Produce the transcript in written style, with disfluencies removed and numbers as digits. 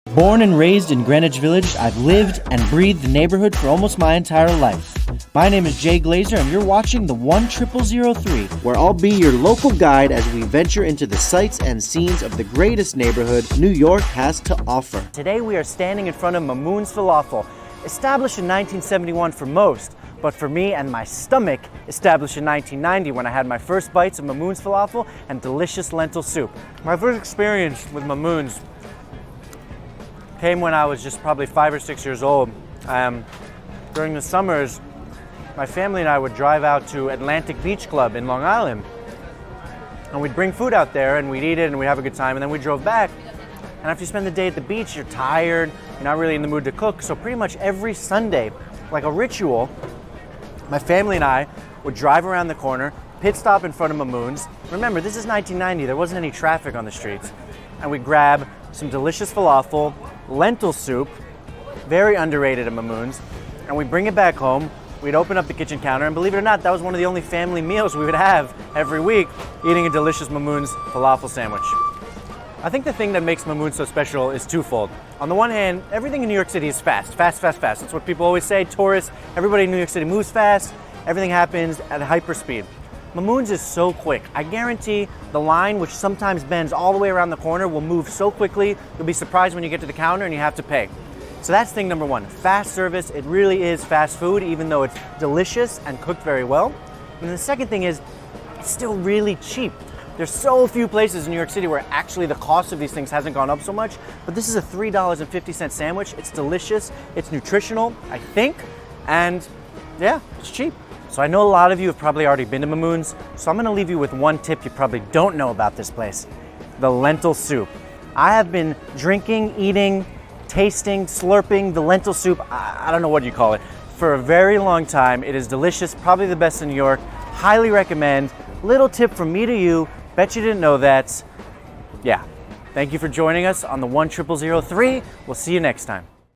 Born and raised in Greenwich Village, I've lived and breathed the neighborhood for almost my entire life. My name is Jay Glazer, and you're watching the 10003, where I'll be your local guide as we venture into the sights and scenes of the greatest neighborhood New York has to offer. Today we are standing in front of Mamoun's Falafel, established in 1971 for most, but for me and my stomach, established in 1990 when I had my first bites of Mamoun's Falafel and delicious lentil soup. My first experience with Mamoun's came when I was just probably 5 or 6 years old. During the summers, my family and I would drive out to Atlantic Beach Club in Long Island. And we'd bring food out there and we'd eat it and we'd have a good time, and then we drove back. And after you spend the day at the beach, you're tired, you're not really in the mood to cook. So pretty much every Sunday, like a ritual, my family and I would drive around the corner, pit stop in front of Mamoun's. Remember, this is 1990, there wasn't any traffic on the streets. And we'd grab some delicious falafel, lentil soup, very underrated at Mamoun's, and we bring it back home. We'd open up the kitchen counter, and believe it or not, that was one of the only family meals we would have every week, eating a delicious Mamoun's falafel sandwich. I think the thing that makes Mamoun so special is twofold. On the one hand, everything in New York City is fast. That's what people always say. Tourists, everybody in New York City moves fast. Everything happens at hyper speed. Mamoun's is so quick. I guarantee the line, which sometimes bends all the way around the corner, will move so quickly, you'll be surprised when you get to the counter and you have to pay. So that's thing number one, fast service. It really is fast food, even though it's delicious and cooked very well. And the second thing is, it's still really cheap. There's so few places in New York City where actually the cost of these things hasn't gone up so much, but this is a $3.50 sandwich. It's delicious, it's nutritional, I think, and yeah, it's cheap. So I know a lot of you have probably already been to Mamoun's, so I'm gonna leave you with one tip you probably don't know about this place, the lentil soup. I have been drinking, eating, tasting, slurping the lentil soup, I don't know what you call it, for a very long time. It is delicious, probably the best in New York, highly recommend. Little tip from me to you, bet you didn't know that. Yeah, thank you for joining us on the 10003. We'll see you next time.